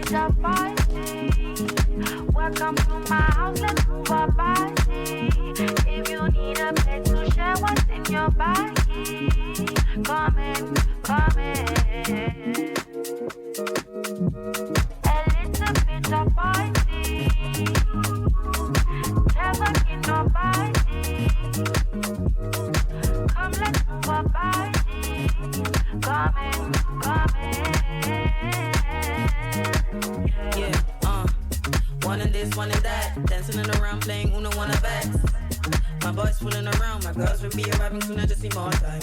bit of party. Welcome to my house, let's move our body. If you need a place to share what's in your body, come in, come in. A little bit of party. Never in your body. Come, let's move our body. Come in, come in. Yeah, one and this, one and that. Dancing around, playing Uno, one of backs. My boys fooling around, my girls will be arriving soon, I just need more time.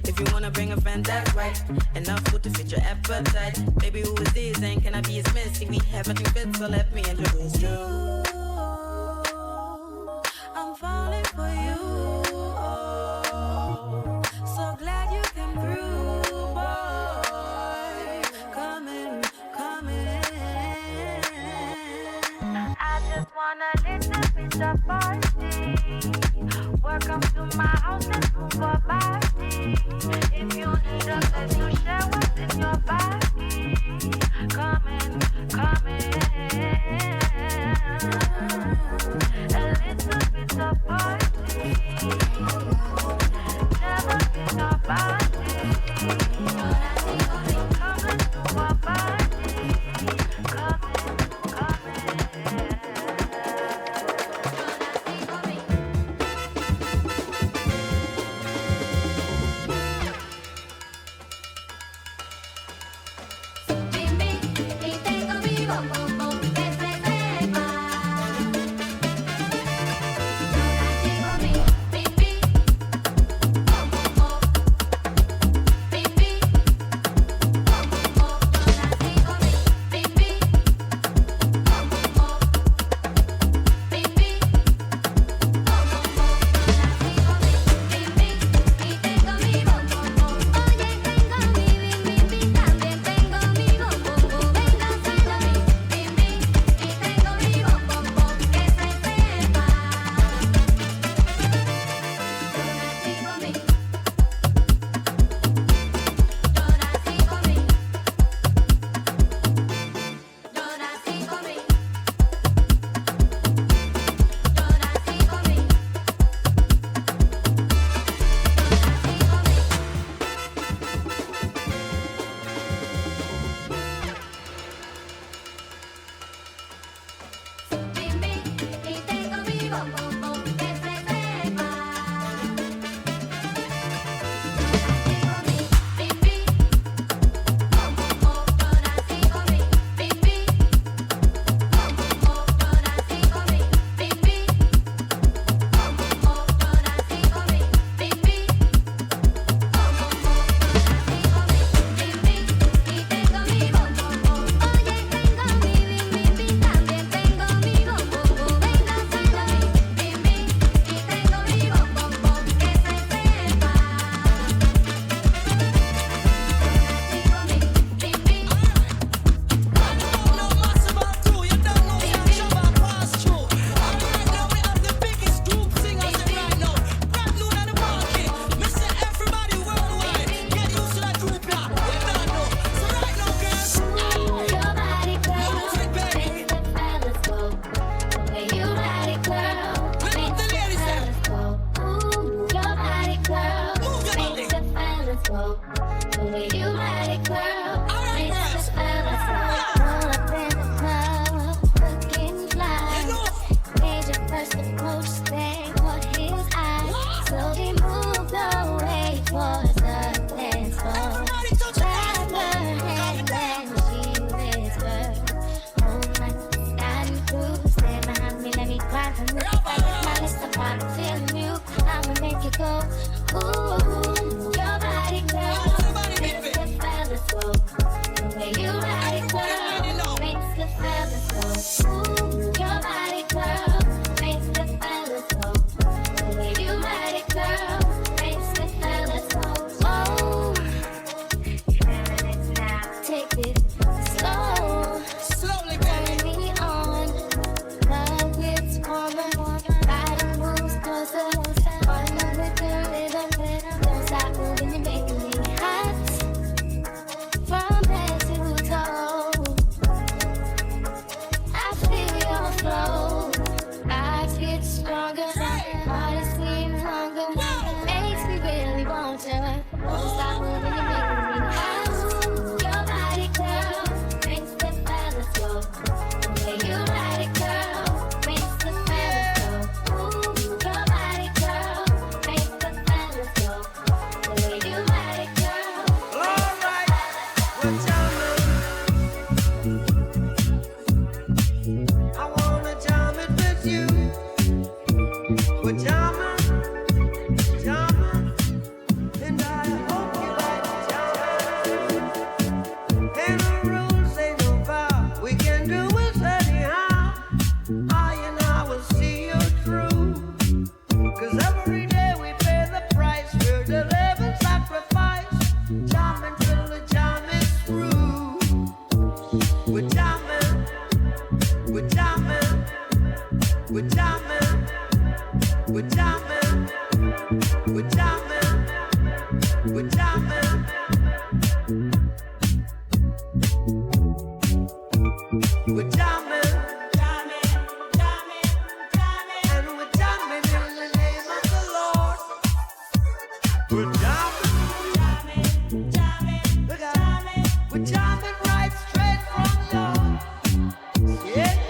If you wanna bring a friend, that's right. Enough food to fit your appetite. Baby, who is this? And can I be his miss? See, we have nothing fit, so let me introduce you. I'm falling for you. So glad you came through, boy. Come in, come in. I just want a little bit of party. Welcome to my house, let's move our body. If you need a place to share what's in your body, come in, come in. A little bit of party. Never in your body. Come, let's move our body. Come in, come in. We're jamming right straight from you. Yeah.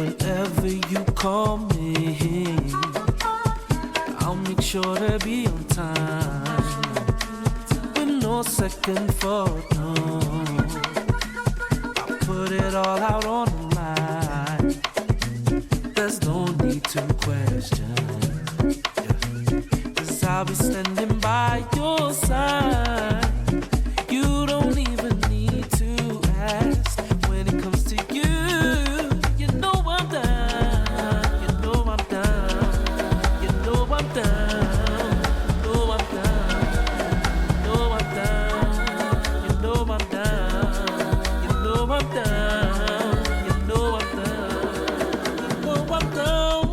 Whenever you call me, I'll make sure to be on time. With no second thought, no. I'll put it all out on the line. There's no need to question. Cause I'll be standing by your side. You don't even need to ask. When it comes to you, you know I'm down. You know I'm down. You know I'm down. You know I'm down. You know I'm down. You know I'm down. You know I'm down. You know I'm down.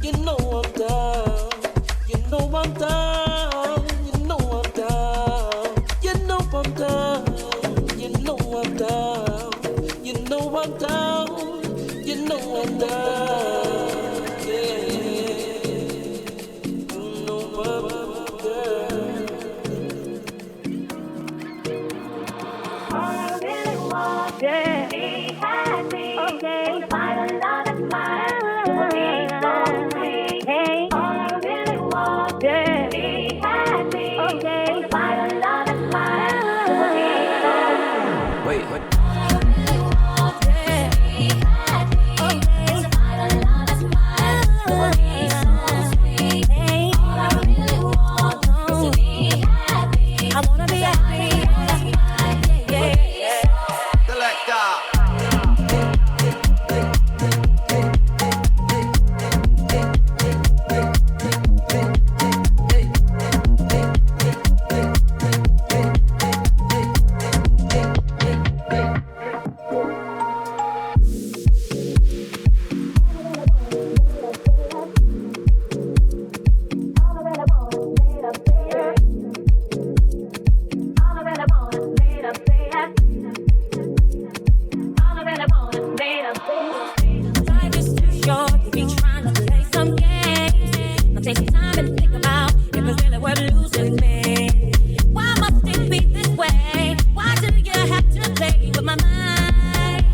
You know I'm down. You know I'm down. You know I'm down. You know I'm down. You know I'm down. You know I'm down. Yeah. You know I'm down. All I really want is be happy. Okay. Find a lot of time. Be so free. Hey. All I really want is be happy. Okay. Find a lot of time. Be so free. Wait. I wanna be happy. Selector. Life is too short to be trying to play some games. Now take some time and think about if it's really worth losing me. Why must it be this way? Why do you have to play with my mind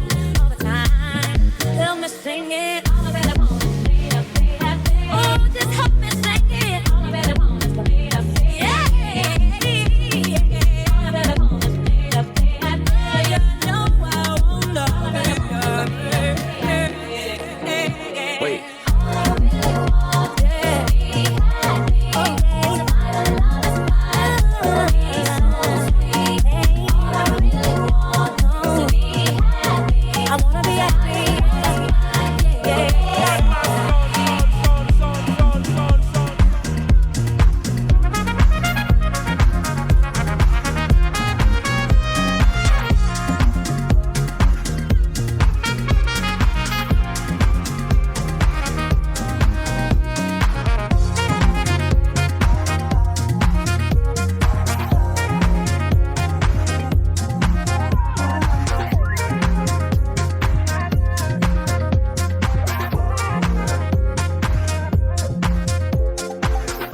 all the time? Help me sing it. All I really want is made up, made up, made up. Oh, just help me sing it. All I really want is made up, made up, made up. All I really want is made up, made up, made up. You know I won't love you. Wait. I wanna be happy.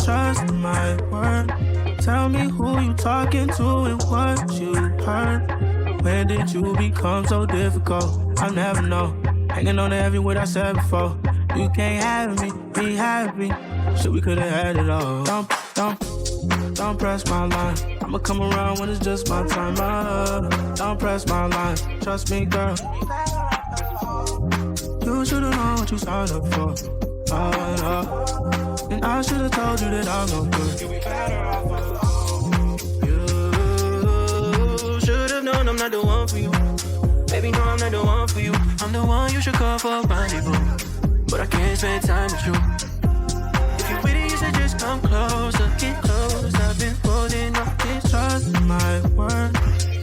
Trust my word. Tell me who you talking to and what you heard. When did you become so difficult? I'll never know. Hanging on to every word I said before. You can't have me, be happy. Shit, we could've had it all. Don't press my line. I'ma come around when it's just my time. Don't press my line. Trust me, girl. You should've known what you signed up for. And I should've told you that I'm no good. You should've known I'm not the one for you. Baby, no, I'm not the one for you. I'm the one you should call for a rendezvous. But I can't spend time with you. If you're with it, you should just come closer. Get close, I've been holding up this. Trust my word.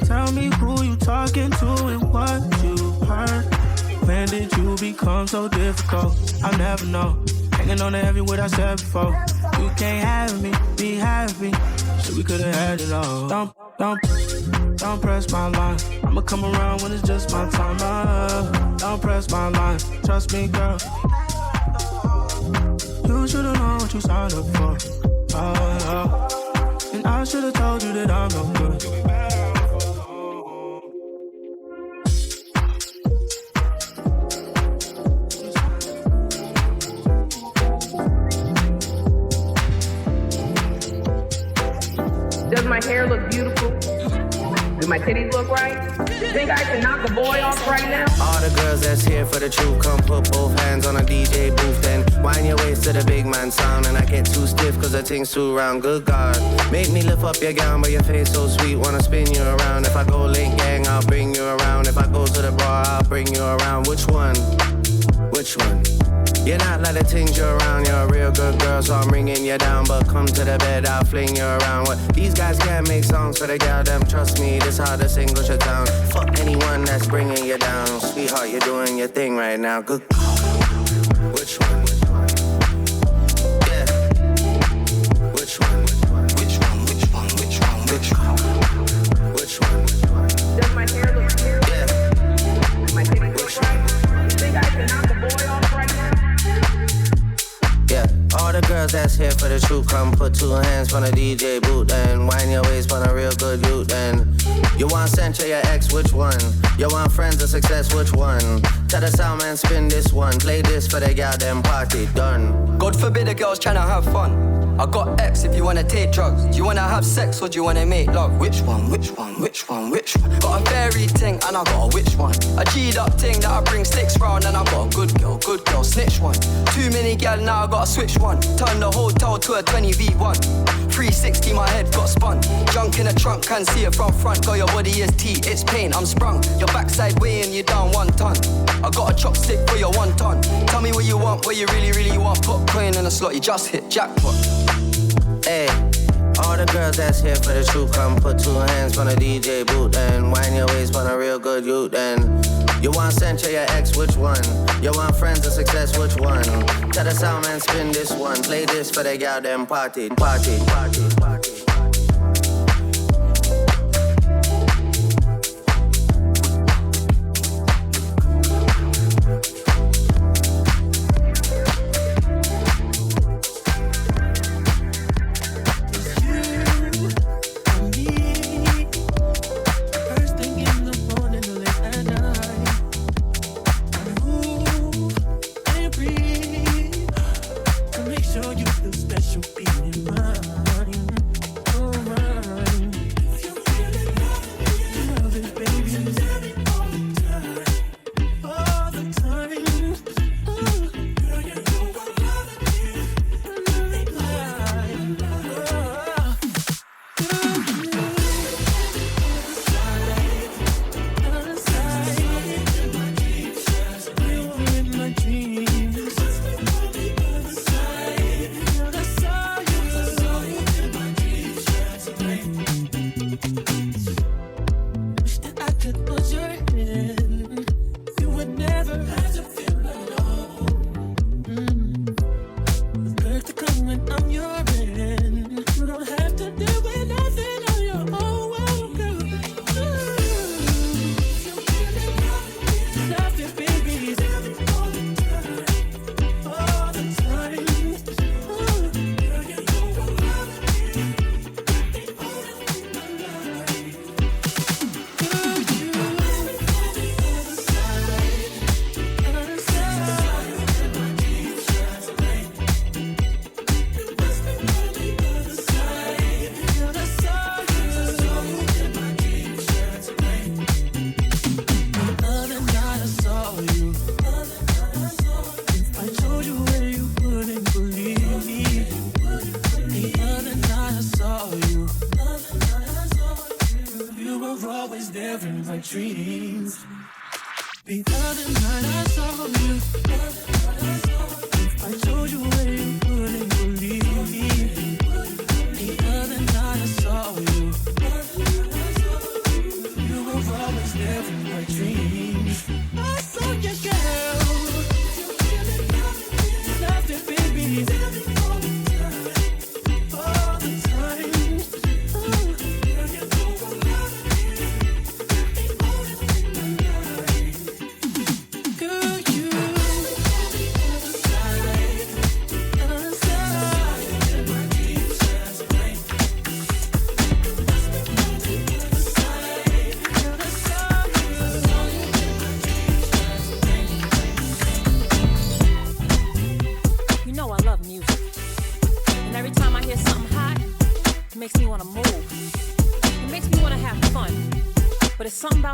Tell me who you talking to and what you heard. When did you become so difficult? I'll never know. Hanging on to every word I said before. You can't have me, be happy. Shit, we could've had it all. Don't press my line. I'ma come around when it's just my time. Don't press my line. Trust me, girl. You should've known what you signed up for. And I should've told you that I'm no good. My titties look right? Think I can knock a boy off right now? All the girls that's here for the truth, come put both hands on a DJ booth, then wind your waist to the big man sound. And I get too stiff cause the thing's too round, good God. Make me lift up your gown, but your face so sweet, wanna spin you around. If I go link gang, I'll bring you around. If I go to the bar, I'll bring you around. Which one? Which one? You're not like the things you're around. You're a real good girl, so I'm bringing you down. But come to the bed, I'll fling you around. What? These guys can't make songs for the gal, them. Trust me, this how the single shut down. Fuck anyone that's bringing you down. Sweetheart, you're doing your thing right now. Good call. Which one? Yeah. Which one? Which one? Which one? Which one? Which one? Which one? Does my hair look cute? Yeah. My titties look right? You think I can knock a boy off right now? Yeah, all the girls that's here for the truth, come put two hands on a DJ boot and wind your waist on a real good youth. And you want censure your ex, which one? You want friends of success, which one? Tell the sound man spin this one, play this for the goddamn party, done. God forbid a girl's tryna have fun. I got X if you wanna take drugs. Do you wanna have sex or do you wanna make love? Which one? Which one? Which one? Which one? Got a fairy ting and I got a which one? A G'd up ting that I bring sticks round and I got a good girl, snitch one. Too many gal now I gotta switch one. Turn the hotel to a 20v1. 360 my head got spun. Junk in the trunk, can see it from front. Girl your body is tea, it's pain, I'm sprung. Your backside weighing you down 1 ton. I got a chopstick for your 1 ton. Tell me what you want, what you really want. Put coin in a slot, you just hit jackpot. Hey, all the girls that's here for the truth, come put two hands on a DJ boot and wind your waist on a real good youth. And you want censure your ex, which one? You want friends of success, which one? Tell the sound man spin this one, play this for the goddamn party.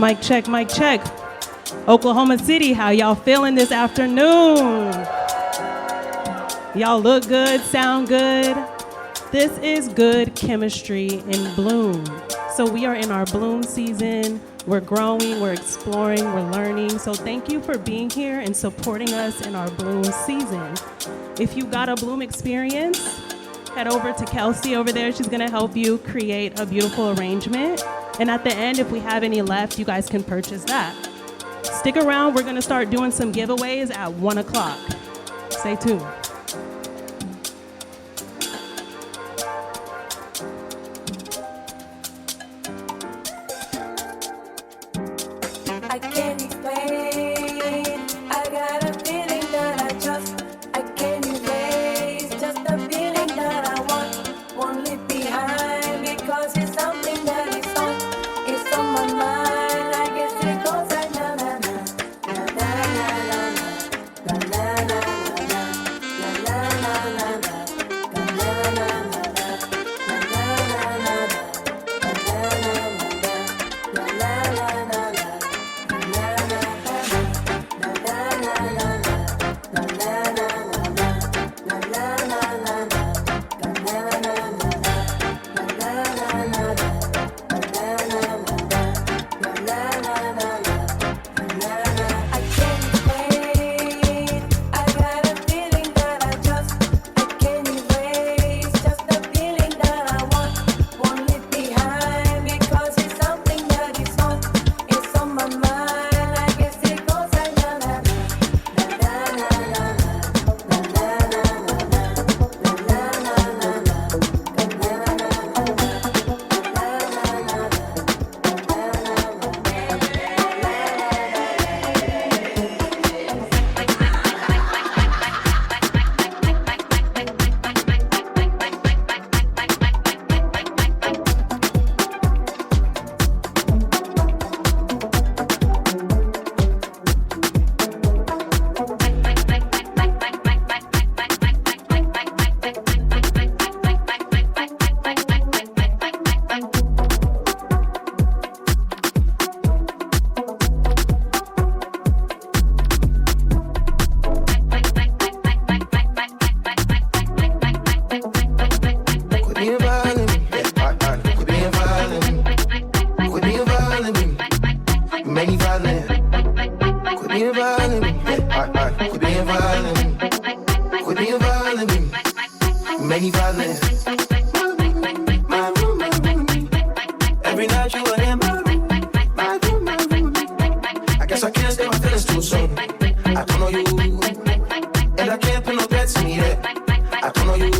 Mic check, mic check. Oklahoma City, how y'all feeling this afternoon? Y'all look good, sound good. This is good chemistry in bloom. So we are in our bloom season. We're growing, we're exploring, we're learning. So thank you for being here and supporting us in our bloom season. If you got a bloom experience, head over to Kelsey over there. She's gonna help you create a beautiful arrangement. And at the end, if we have any left, you guys can purchase that. Stick around, we're gonna start doing some giveaways at 1 o'clock. Stay tuned. I can't explain. I got a feeling that I just I can't erase. Just a feeling that I won't leave behind because it's something that it's on my mind. I guess it goes like na na na na na na na na na na na na 95 minutes. My room, every night you were in my room. My room, my room. I guess I can't stay my feelings too soon. I don't know you, and I can't put no bets in yet. I don't know you.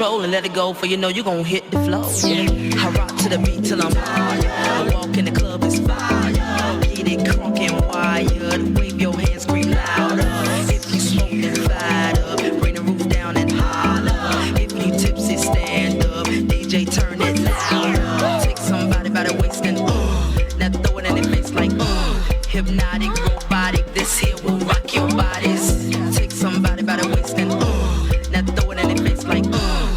And let it go, for you know you gon' hit the flow. I rock to the beat till I'm high. I walk in the club, it's fire. Get it crunk and wired. Wave your hands, scream louder. If you smoke, then fired up. Bring the roof down and holler. If you tipsy, stand up. DJ, turn it louder. Take somebody by the waist and now throw it in their face like hypnotic, robotic. This here will rock your bodies. Take somebody by the waist and now throw it in their face like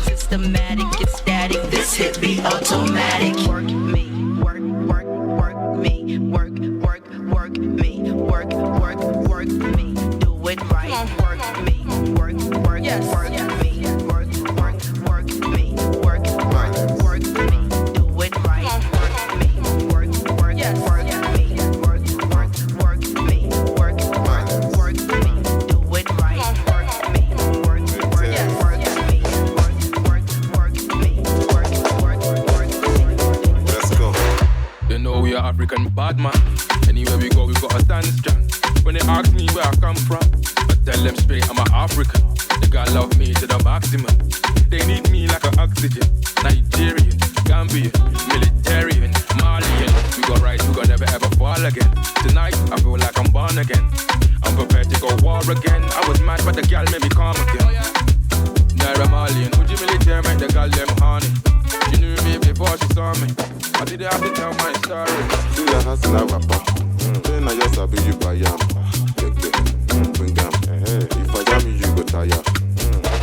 systematic, get static. This hit be automatic. Work me, work me, work me, work me. Do it right. Work me, work me, work me, work me, do it right. Work me, work me, work me, work me, do it right. Work me, work me. Let's go. You know we are African bad man. Anywhere we go, we got a stand strong. When they ask me where I come from, I tell them straight I'm an African. They gotta love me to the maximum. They need me like an oxygen. Nigerian, Gambian, militarian, Malian. We gon' rise, we gon' never ever fall again. Tonight, I feel like I'm born again. I'm prepared to go war again. I was mad, but the girl made me calm again. Naira Malian, would you military make the girl them honey? She knew me before she saw me. I didn't have to tell my story. See that has a rapper. Then I just be you by yam. Bring them. If I jam you, you go tire.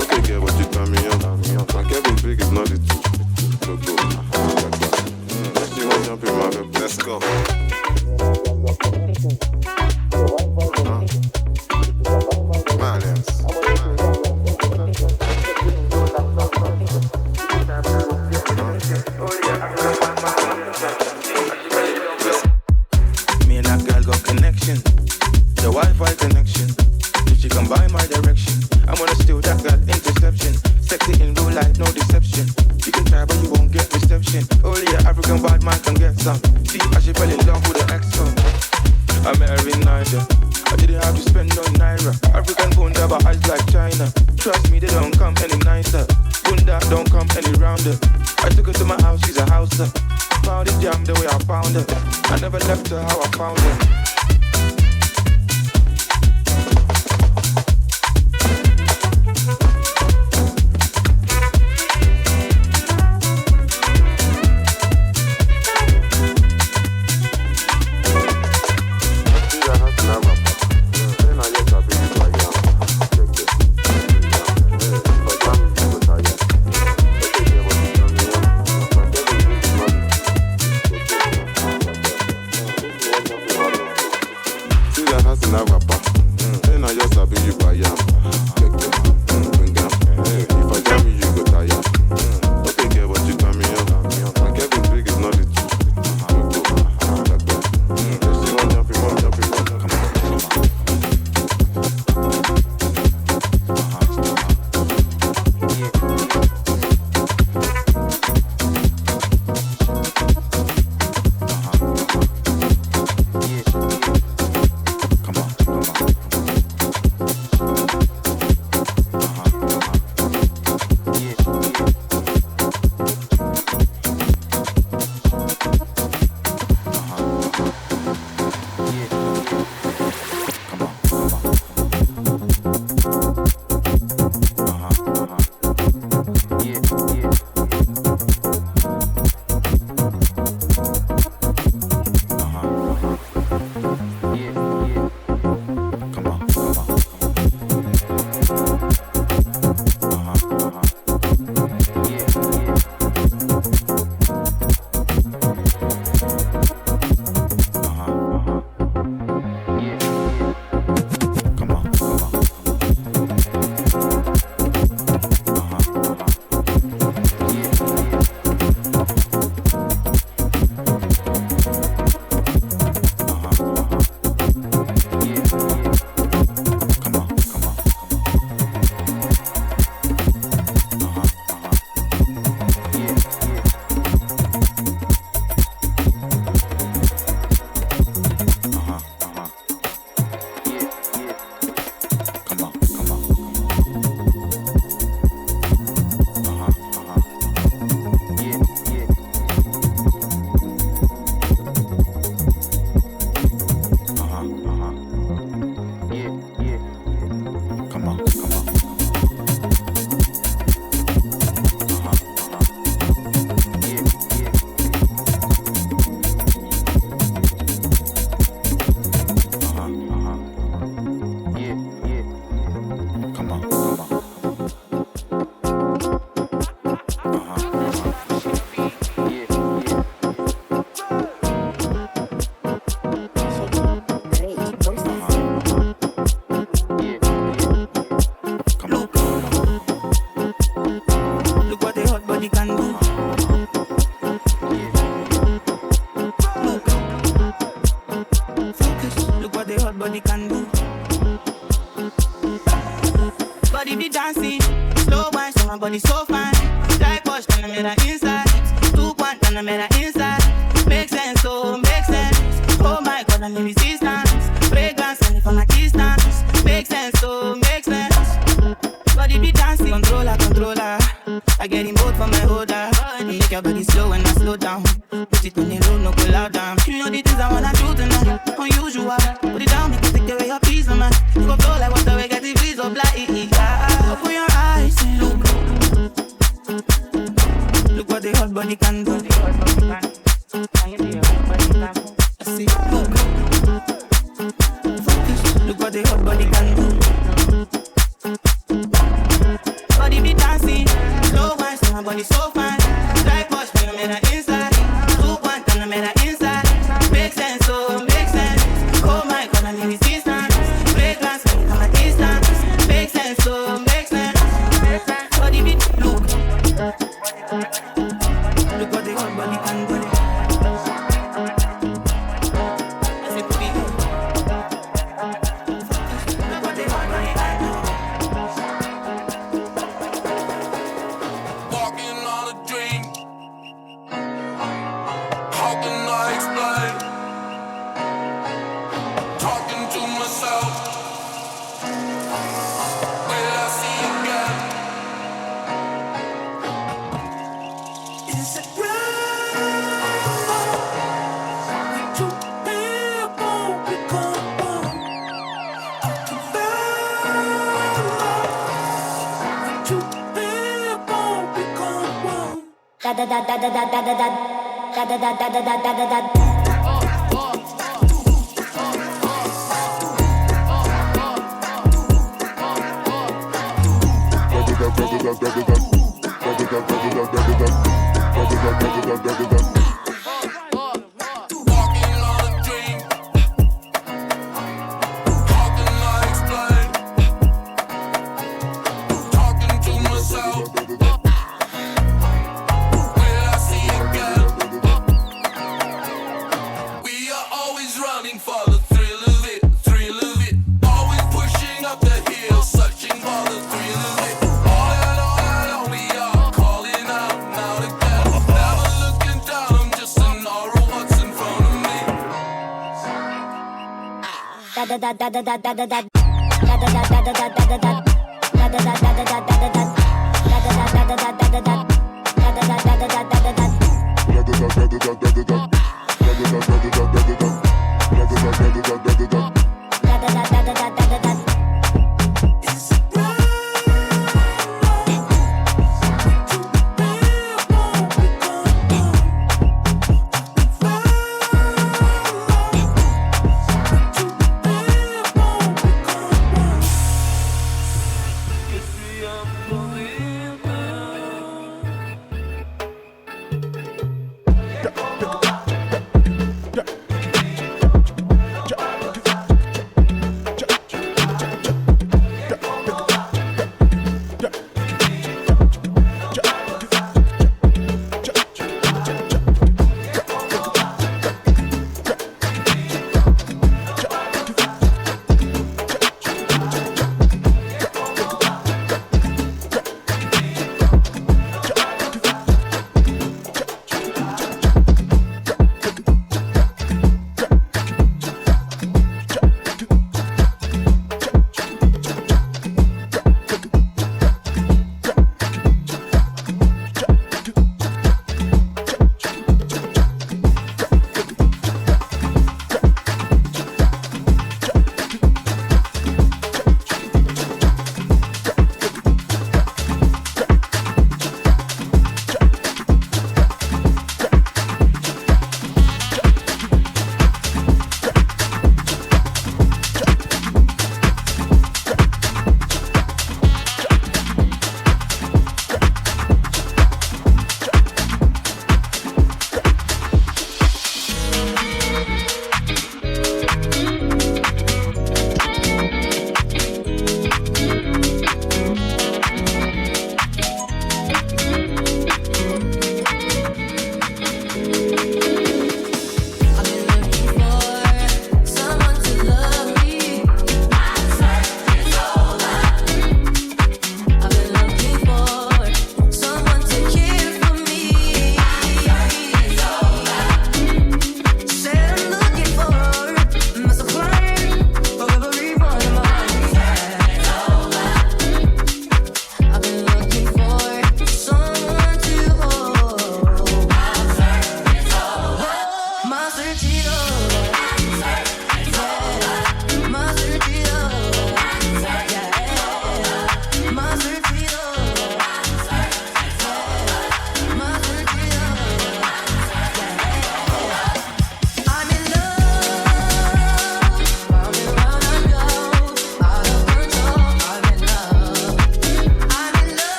Okay, girl, what you tell me? African by my direction. I wanna steal that girl interception. Sexy in real life, no deception. You can try but you won't get reception. Only an African bad man can get some. See, I she fell in love with an ex-con. I met her in Niger. I didn't have to spend no naira. African bunda but eyes like China. Trust me, they don't come any nicer. Bunda don't come any rounder. I took her to my house, she's a houser. Found it jam the way I found her. I never left her how I found her. Body so fine, like wash, and I made her inside. 2 point, and I made her inside. Make sense, oh, make sense. Oh my God, I need resistance. Fragrance, and from a distance. Make sense, oh, make sense. Body be dancing, controller, controller. I get in both for my holder. Make your body slow and I slow down. Put it on the road, no pull out down. You know the things I wanna do tonight. Unusual, put it down, make it take away your peace of mind. You go flow like water, we get the breeze of light. Open your eyes and look. Look what the hot body can do. I see, look. Focus. Look what the hot body can do. Body be dancing, slow wine, so my body so fine. Like push, when I'm in her inside. 2 point, and I'm in her inside. Make sense, oh, make sense. Oh my God, I need resistance. Fragrance, when I'm at distance. Make sense, oh, make sense. Body be, look. Look what the hot body can do. I say, baby, look what the hot body can do.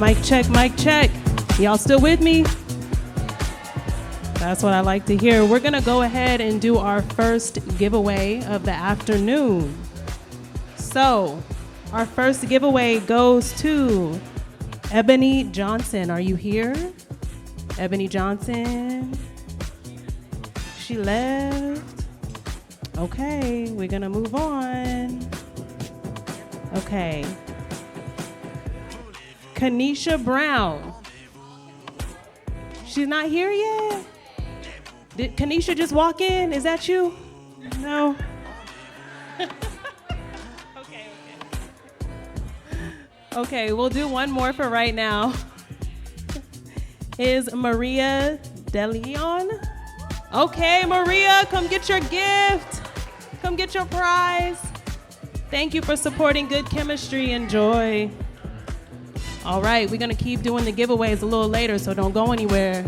Mic check, mic check. Y'all still with me? That's what I like to hear. We're gonna go ahead and do our first giveaway of the afternoon. So, our first giveaway goes to Ebony Johnson. Are you here? Ebony Johnson. She left. Okay, we're gonna move on. Okay. Kanisha Brown. She's not here yet? Did Kanisha just walk in? Is that you? No? Okay, we'll do one more for right now. Is Maria DeLeon? Okay, Maria, come get your gift. Come get your prize. Thank you for supporting Good Chemistry. Enjoy. All right, we're gonna keep doing the giveaways a little later, so don't go anywhere.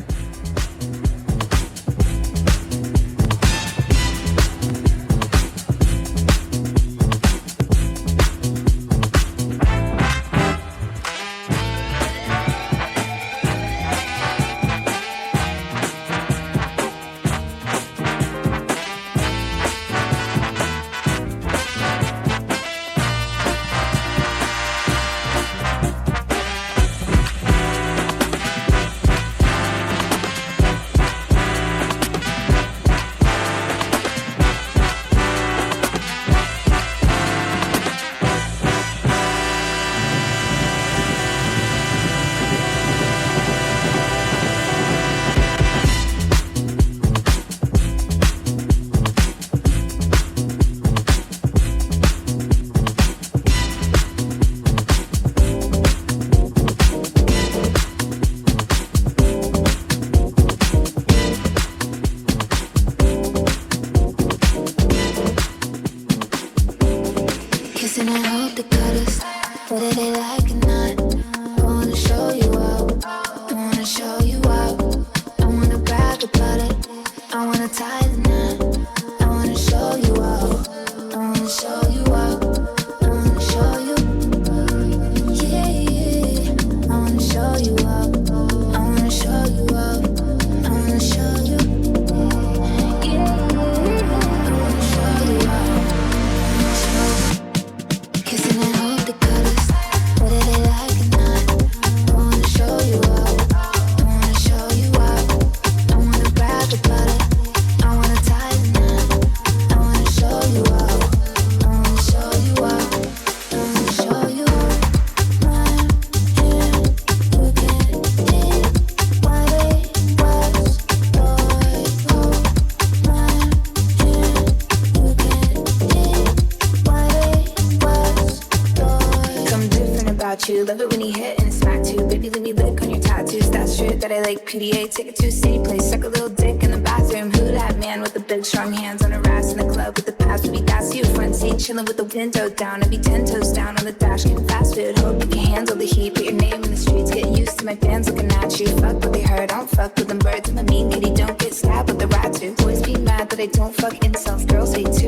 Love it when he hit and smack too. Baby, leave me lick on your tattoos. That's true that I like PDA. Take it to a city place, suck a little dick in the bathroom. Who that man with the big strong hands on a ass in the club with the pass? Baby, that's you. Front seat chilling with the window down. I'd be 10 toes down on the dash, getting fast food. Hope you can handle the heat. Put your name in the streets. Get used to my fans looking at you. Fuck what they heard. I don't fuck with them birds. I'm a mean lady. Don't get stabbed with the rat too. Boys be mad that I don't fuck incels. Girls hate too.